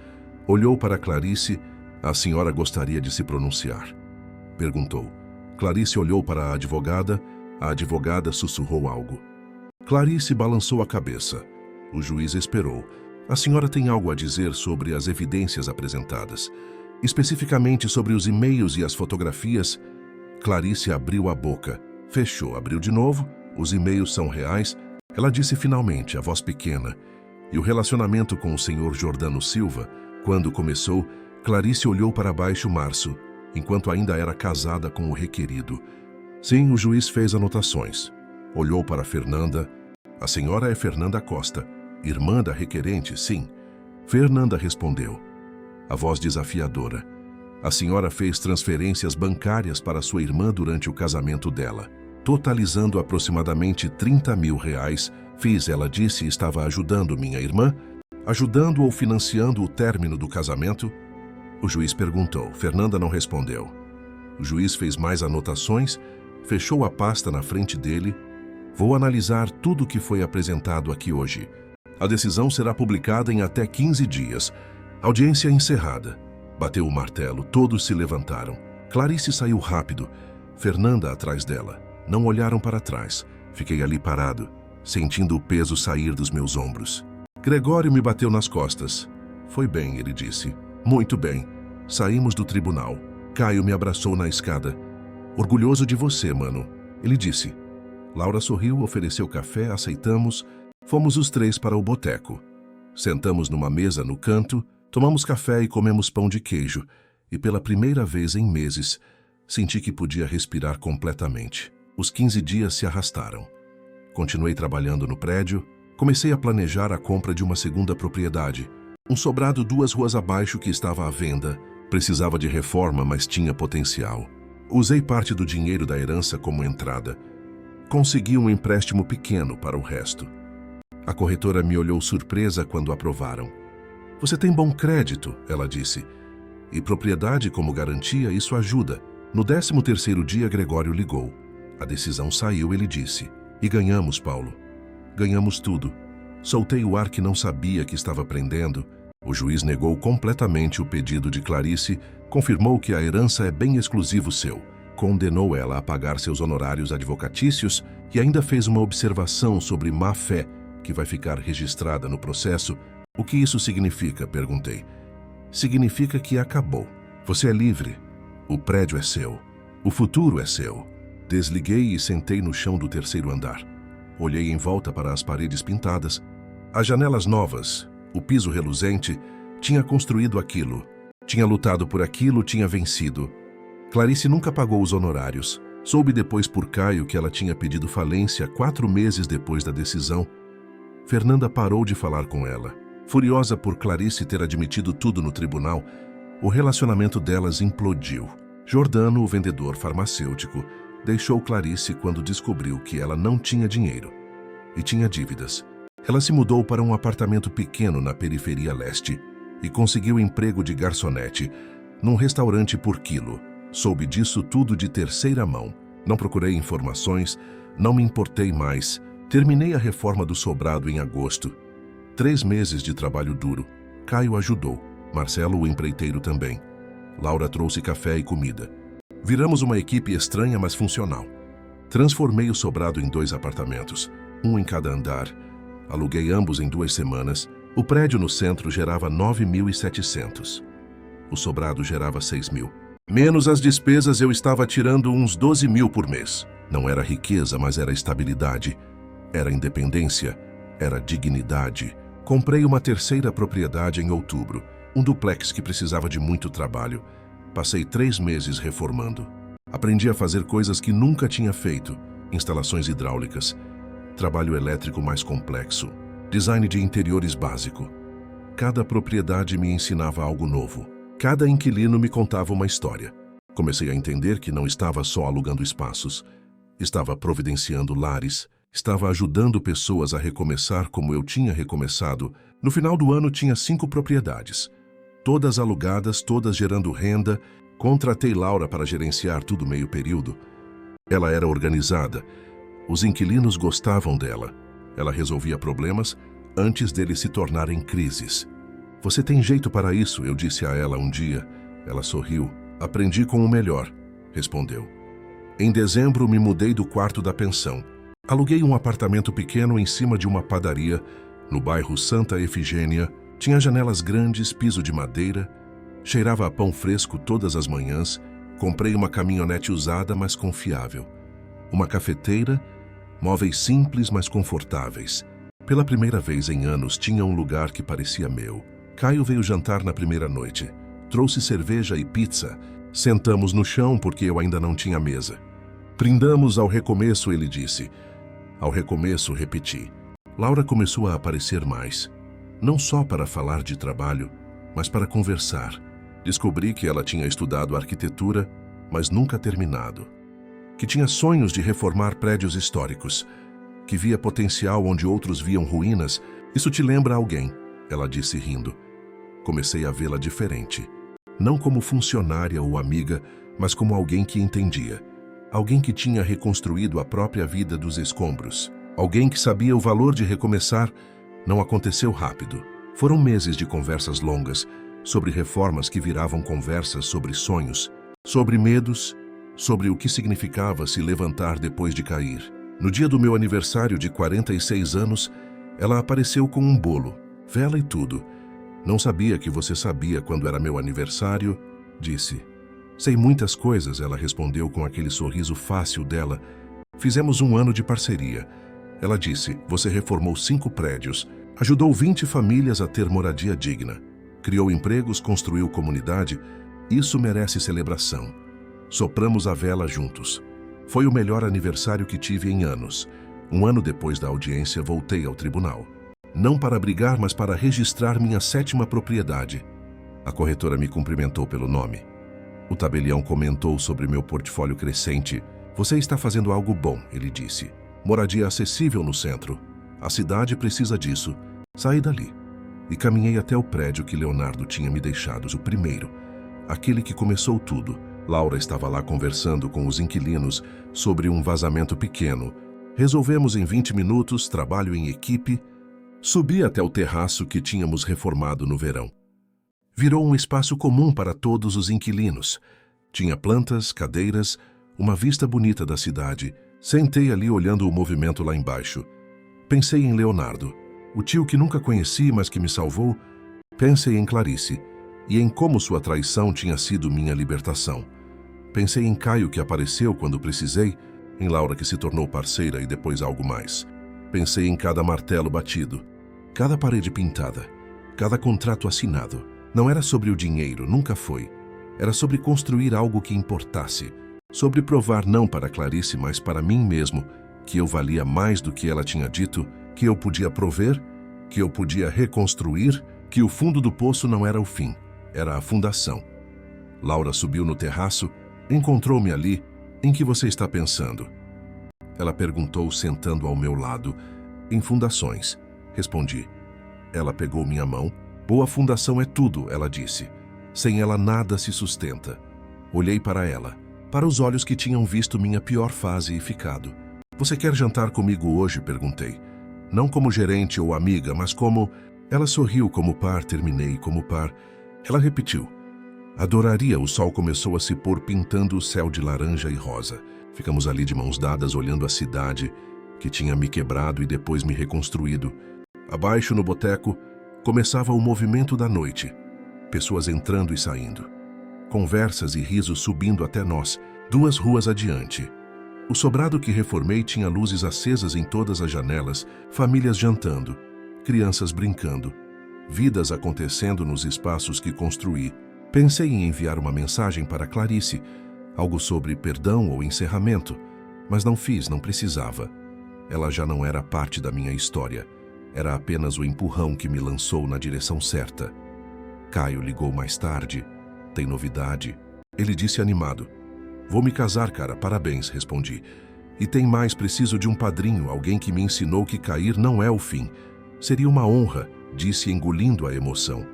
olhou para Clarice. A senhora gostaria de se pronunciar? Perguntou. Clarice olhou para a advogada sussurrou algo. Clarice balançou a cabeça. O juiz esperou. A senhora tem algo a dizer sobre as evidências apresentadas, especificamente sobre os e-mails e as fotografias? Clarice abriu a boca, fechou, abriu de novo. Os e-mails são reais? Ela disse finalmente, a voz pequena. E o relacionamento com o senhor Jordano Silva, quando começou, Clarice olhou para baixo Março, enquanto ainda era casada com o requerido. Sim, o juiz fez anotações. Olhou para Fernanda. A senhora é Fernanda Costa, irmã da requerente, sim. Fernanda respondeu. A voz desafiadora. A senhora fez transferências bancárias para sua irmã durante o casamento dela, totalizando aproximadamente R$ 30 mil. Fiz, ela disse, estava ajudando minha irmã? Ajudando ou financiando o término do casamento? O juiz perguntou. Fernanda não respondeu. O juiz fez mais anotações, fechou a pasta na frente dele. Vou analisar tudo o que foi apresentado aqui hoje. A decisão será publicada em até 15 dias. Audiência encerrada. Bateu o martelo, todos se levantaram. Clarice saiu rápido, Fernanda atrás dela. Não olharam para trás. Fiquei ali parado, sentindo o peso sair dos meus ombros. Gregório me bateu nas costas. Foi bem, ele disse. Muito bem. Saímos do tribunal. Caio me abraçou na escada. Orgulhoso de você, mano, ele disse. Laura sorriu, ofereceu café, aceitamos. Fomos os três para o boteco. Sentamos numa mesa no canto, tomamos café e comemos pão de queijo. E pela primeira vez em meses, senti que podia respirar completamente. Os 15 dias se arrastaram. Continuei trabalhando no prédio. Comecei a planejar a compra de uma segunda propriedade. Um sobrado 2 ruas abaixo que estava à venda. Precisava de reforma, mas tinha potencial. Usei parte do dinheiro da herança como entrada. Consegui um empréstimo pequeno para o resto. A corretora me olhou surpresa quando aprovaram. Você tem bom crédito, ela disse. E propriedade como garantia, isso ajuda. No 13º dia, Gregório ligou. A decisão saiu, ele disse. E ganhamos, Paulo. Ganhamos tudo. Soltei o ar que não sabia que estava prendendo. O juiz negou completamente o pedido de Clarice, confirmou que a herança é bem exclusivo seu. Condenou ela a pagar seus honorários advocatícios e ainda fez uma observação sobre má-fé, que vai ficar registrada no processo. O que isso significa? Perguntei. Significa que acabou. Você é livre. O prédio é seu. O futuro é seu. Desliguei e sentei no chão do 3º andar. Olhei em volta para as paredes pintadas, as janelas novas, o piso reluzente. Tinha construído aquilo. Tinha lutado por aquilo, tinha vencido. Clarice nunca pagou os honorários. Soube depois por Caio que ela tinha pedido falência 4 meses depois da decisão. Fernanda parou de falar com ela. Furiosa por Clarice ter admitido tudo no tribunal, o relacionamento delas implodiu. Jordano, o vendedor farmacêutico, deixou Clarice quando descobriu que ela não tinha dinheiro e tinha dívidas. Ela se mudou para um apartamento pequeno na periferia leste e conseguiu emprego de garçonete num restaurante por quilo. Soube disso tudo de terceira mão. Não procurei informações, não me importei mais. Terminei a reforma do sobrado em agosto. 3 meses de trabalho duro. Caio ajudou. Marcelo, o empreiteiro, também. Laura trouxe café e comida. Viramos uma equipe estranha, mas funcional. Transformei o sobrado em 2 apartamentos, um em cada andar. Aluguei ambos em 2 semanas. O prédio no centro gerava 9.700. O sobrado gerava 6.000. Menos as despesas, eu estava tirando uns 12.000 por mês. Não era riqueza, mas era estabilidade. Era independência. Era dignidade. Comprei uma 3ª propriedade em outubro. Um duplex que precisava de muito trabalho. Passei 3 meses reformando. Aprendi a fazer coisas que nunca tinha feito. Instalações hidráulicas. Trabalho elétrico mais complexo. Design de interiores básico. Cada propriedade me ensinava algo novo. Cada inquilino me contava uma história. Comecei a entender que não estava só alugando espaços. Estava providenciando lares. Estava ajudando pessoas a recomeçar como eu tinha recomeçado. No final do ano tinha 5 propriedades. Todas alugadas, todas gerando renda. Contratei Laura para gerenciar tudo meio período. Ela era organizada. Os inquilinos gostavam dela. Ela resolvia problemas antes deles se tornarem crises. Você tem jeito para isso, eu disse a ela um dia. Ela sorriu. Aprendi com o melhor, respondeu. Em dezembro, me mudei do quarto da pensão. Aluguei um apartamento pequeno em cima de uma padaria, no bairro Santa Efigênia. Tinha janelas grandes, piso de madeira. Cheirava a pão fresco todas as manhãs. Comprei uma caminhonete usada, mas confiável. Uma cafeteira, móveis simples, mas confortáveis. Pela primeira vez em anos, tinha um lugar que parecia meu. Caio veio jantar na primeira noite. Trouxe cerveja e pizza. Sentamos no chão porque eu ainda não tinha mesa. Brindamos ao recomeço, ele disse. Ao recomeço, repeti. Laura começou a aparecer mais. Não só para falar de trabalho, mas para conversar. Descobri que ela tinha estudado arquitetura, mas nunca terminado. Que tinha sonhos de reformar prédios históricos. Que via potencial onde outros viam ruínas. Isso te lembra alguém, ela disse rindo. Comecei a vê-la diferente. Não como funcionária ou amiga, mas como alguém que entendia. Alguém que tinha reconstruído a própria vida dos escombros. Alguém que sabia o valor de recomeçar. Não aconteceu rápido. Foram meses de conversas longas, sobre reformas que viravam conversas sobre sonhos, sobre medos, sobre o que significava se levantar depois de cair. No dia do meu aniversário de 46 anos, ela apareceu com um bolo, vela e tudo. Não sabia que você sabia quando era meu aniversário, disse. Sei muitas coisas, ela respondeu com aquele sorriso fácil dela. Fizemos um ano de parceria. Ela disse, você reformou 5 prédios, ajudou 20 famílias a ter moradia digna, criou empregos, construiu comunidade. Isso merece celebração. Sopramos a vela juntos. Foi o melhor aniversário que tive em anos. Um ano depois da audiência, voltei ao tribunal. Não para brigar, mas para registrar minha 7ª propriedade. A corretora me cumprimentou pelo nome. O tabelião comentou sobre meu portfólio crescente. Você está fazendo algo bom, ele disse. Moradia acessível no centro. A cidade precisa disso. Saí dali e caminhei até o prédio que Leonardo tinha me deixado, o primeiro. Aquele que começou tudo. Laura estava lá conversando com os inquilinos sobre um vazamento pequeno. Resolvemos em 20 minutos, trabalho em equipe. Subi até o terraço que tínhamos reformado no verão. Virou um espaço comum para todos os inquilinos. Tinha plantas, cadeiras, uma vista bonita da cidade. Sentei ali olhando o movimento lá embaixo. Pensei em Leonardo, o tio que nunca conheci, mas que me salvou. Pensei em Clarice e em como sua traição tinha sido minha libertação. Pensei em Caio, que apareceu quando precisei, em Laura, que se tornou parceira e depois algo mais. Pensei em cada martelo batido, cada parede pintada, cada contrato assinado. Não era sobre o dinheiro, nunca foi. Era sobre construir algo que importasse. Sobre provar não para Clarice, mas para mim mesmo, que eu valia mais do que ela tinha dito, que eu podia prover, que eu podia reconstruir, que o fundo do poço não era o fim, era a fundação. Laura subiu no terraço, encontrou-me ali. Em que você está pensando? Ela perguntou, sentando ao meu lado. Em fundações, respondi. Ela pegou minha mão. Boa fundação é tudo, ela disse. Sem ela nada se sustenta. Olhei para ela, para os olhos que tinham visto minha pior fase e ficado. Você quer jantar comigo hoje? Perguntei. Não como gerente ou amiga, mas como... Ela sorriu como par, terminei como par. Ela repetiu. Adoraria. O sol começou a se pôr, pintando o céu de laranja e rosa. Ficamos ali de mãos dadas olhando a cidade, que tinha me quebrado e depois me reconstruído. Abaixo, no boteco, começava o movimento da noite. Pessoas entrando e saindo. Conversas e risos subindo até nós, 2 ruas adiante. O sobrado que reformei tinha luzes acesas em todas as janelas, famílias jantando, crianças brincando, vidas acontecendo nos espaços que construí. Pensei em enviar uma mensagem para Clarice, algo sobre perdão ou encerramento, mas não fiz, não precisava. Ela já não era parte da minha história. Era apenas o empurrão que me lançou na direção certa. Caio ligou mais tarde. Tem novidade? Ele disse animado. Vou me casar, cara, parabéns, respondi. E tem mais, preciso de um padrinho, alguém que me ensinou que cair não é o fim. Seria uma honra, disse engolindo a emoção.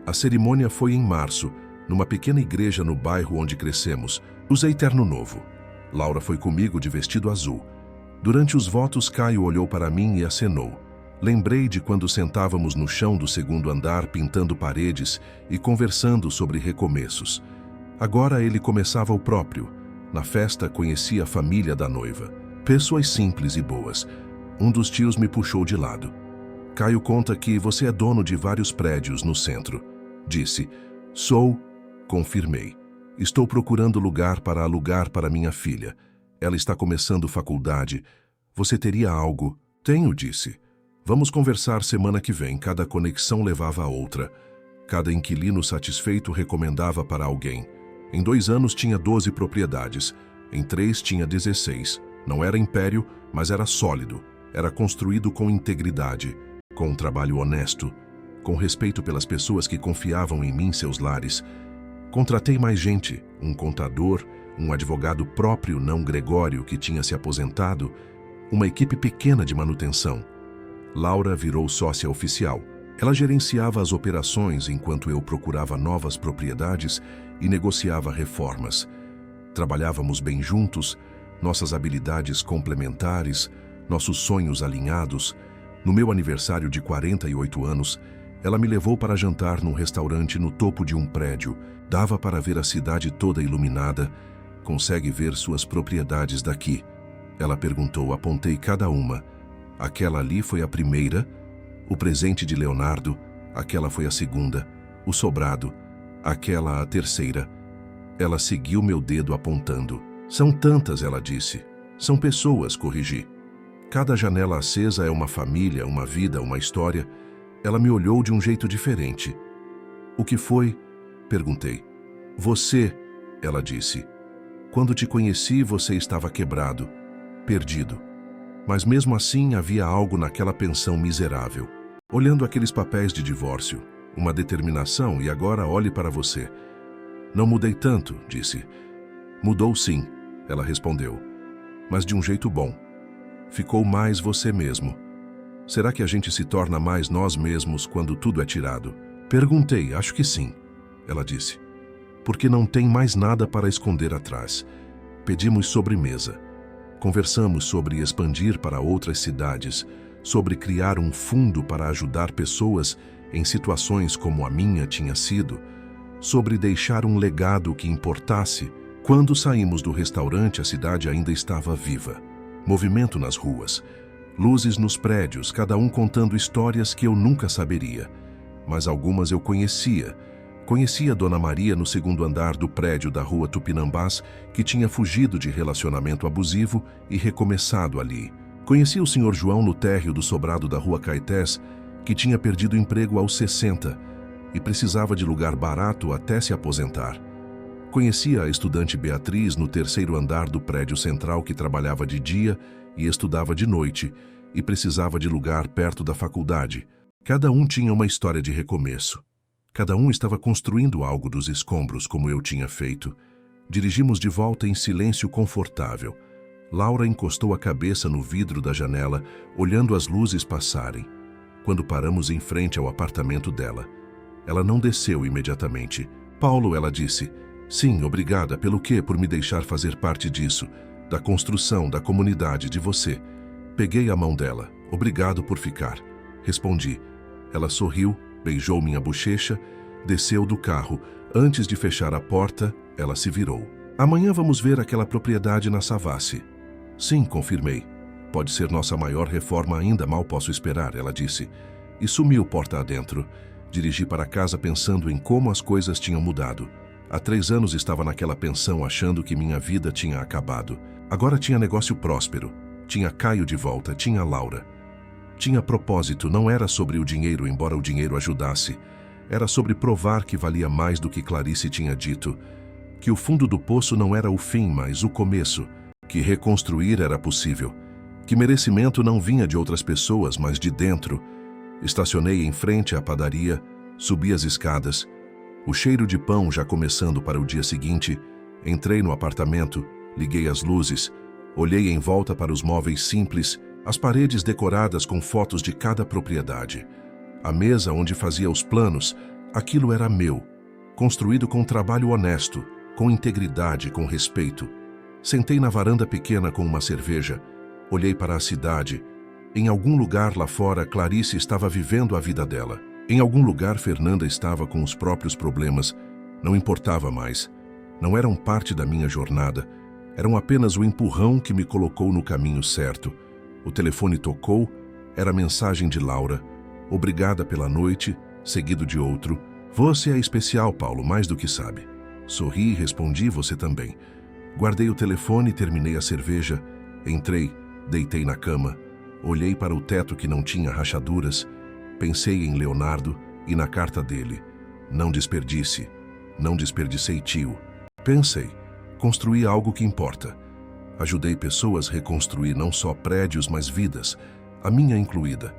A cerimônia foi em março, numa pequena igreja no bairro onde crescemos. Usei terno novo. Laura foi comigo de vestido azul. Durante os votos, Caio olhou para mim e acenou. Lembrei de quando sentávamos no chão do segundo andar pintando paredes e conversando sobre recomeços. Agora ele começava o próprio. Na festa conheci a família da noiva. Pessoas simples e boas. Um dos tios me puxou de lado. Caio conta que você é dono de vários prédios no centro. Disse. Sou, confirmei. Estou procurando lugar para alugar para minha filha. Ela está começando faculdade. Você teria algo? Tenho, disse. Vamos conversar semana que vem. Cada conexão levava a outra. Cada inquilino satisfeito recomendava para alguém. Em 2 anos tinha 12 propriedades. Em 3 tinha 16. Não era império, mas era sólido. Era construído com integridade, com um trabalho honesto, com respeito pelas pessoas que confiavam em mim e seus lares. Contratei mais gente, um contador, um advogado próprio, não Gregório, que tinha se aposentado, uma equipe pequena de manutenção. Laura virou sócia oficial. Ela gerenciava as operações enquanto eu procurava novas propriedades e negociava reformas. Trabalhávamos bem juntos, nossas habilidades complementares, nossos sonhos alinhados. No meu aniversário de 48 anos, ela me levou para jantar num restaurante no topo de um prédio. Dava para ver a cidade toda iluminada. Consegue ver suas propriedades daqui? Ela perguntou, apontei cada uma. Aquela ali foi a primeira, o presente de Leonardo, aquela foi a segunda, o sobrado, aquela a terceira. Ela seguiu meu dedo apontando. São tantas, ela disse. São pessoas, corrigi. Cada janela acesa é uma família, uma vida, uma história. Ela me olhou de um jeito diferente. O que foi? Perguntei. Você, ela disse. Quando te conheci, você estava quebrado, perdido. Mas mesmo assim havia algo naquela pensão miserável. Olhando aqueles papéis de divórcio, uma determinação e agora olhe para você. Não mudei tanto, disse. Mudou sim, ela respondeu. Mas de um jeito bom. Ficou mais você mesmo. Será que a gente se torna mais nós mesmos quando tudo é tirado? Perguntei, acho que sim, ela disse. Porque não tem mais nada para esconder atrás. Pedimos sobremesa. Conversamos sobre expandir para outras cidades, sobre criar um fundo para ajudar pessoas em situações como a minha tinha sido, sobre deixar um legado que importasse. Quando saímos do restaurante, a cidade ainda estava viva. Movimento nas ruas, luzes nos prédios, cada um contando histórias que eu nunca saberia. Mas algumas eu conhecia. Conhecia Dona Maria no segundo andar do prédio da rua Tupinambás, que tinha fugido de relacionamento abusivo e recomeçado ali. Conhecia o Sr. João no térreo do sobrado da rua Caetés, que tinha perdido emprego aos 60 e precisava de lugar barato até se aposentar. Conhecia a estudante Beatriz no terceiro andar do prédio central, que trabalhava de dia e estudava de noite e precisava de lugar perto da faculdade. Cada um tinha uma história de recomeço. Cada um estava construindo algo dos escombros, como eu tinha feito. Dirigimos de volta em silêncio confortável. Laura encostou a cabeça no vidro da janela, olhando as luzes passarem. Quando paramos em frente ao apartamento dela, ela não desceu imediatamente. Paulo, ela disse. Sim, obrigada. Pelo quê? Por me deixar fazer parte disso, da construção, da comunidade, de você. Peguei a mão dela. Obrigado por ficar. Respondi. Ela sorriu, beijou minha bochecha, desceu do carro. Antes de fechar a porta, ela se virou. Amanhã vamos ver aquela propriedade na Savassi. Sim, confirmei. Pode ser nossa maior reforma ainda, mal posso esperar, ela disse. E sumiu porta adentro. Dirigi para casa pensando em como as coisas tinham mudado. Há 3 anos estava naquela pensão achando que minha vida tinha acabado. Agora tinha negócio próspero. Tinha Caio de volta, tinha Laura. Tinha propósito, não era sobre o dinheiro, embora o dinheiro ajudasse. Era sobre provar que valia mais do que Clarice tinha dito. Que o fundo do poço não era o fim, mas o começo. Que reconstruir era possível. que merecimento não vinha de outras pessoas, mas de dentro. Estacionei em frente à padaria, subi as escadas. O cheiro de pão já começando para o dia seguinte. Entrei no apartamento, liguei as luzes, olhei em volta para os móveis simples, as paredes decoradas com fotos de cada propriedade. A mesa onde fazia os planos, aquilo era meu, construído com trabalho honesto, com integridade, com respeito. Sentei na varanda pequena com uma cerveja, olhei para a cidade. Em algum lugar lá fora, Clarice estava vivendo a vida dela. Em algum lugar, Fernanda estava com os próprios problemas. Não importava mais. Não eram parte da minha jornada. Eram apenas o empurrão que me colocou no caminho certo. O telefone tocou, era a mensagem de Laura. Obrigada pela noite, seguido de outro. Você é especial, Paulo, mais do que sabe. Sorri e respondi, você também. Guardei o telefone e terminei a cerveja. Entrei, deitei na cama. Olhei para o teto que não tinha rachaduras. Pensei em Leonardo e na carta dele. Não desperdice. Não desperdicei tio. Pensei. Construí algo que importa. Ajudei pessoas a reconstruir não só prédios, mas vidas. A minha incluída.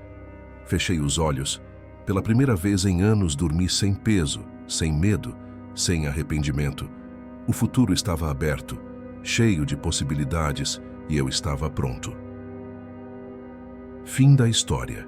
Fechei os olhos. Pela primeira vez em anos dormi sem peso, sem medo, sem arrependimento. O futuro estava aberto, cheio de possibilidades, e eu estava pronto. Fim da história.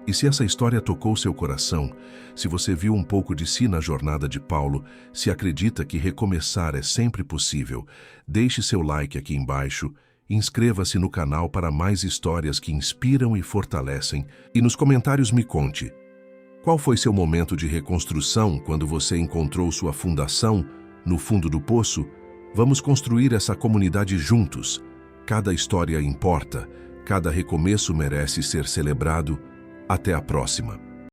E se essa história tocou seu coração, se você viu um pouco de si na jornada de Paulo, se acredita que recomeçar é sempre possível, deixe seu like aqui embaixo, inscreva-se no canal para mais histórias que inspiram e fortalecem, e nos comentários me conte, qual foi seu momento de reconstrução quando você encontrou sua fundação no fundo do poço? Vamos construir essa comunidade juntos. Cada história importa, cada recomeço merece ser celebrado. Até a próxima.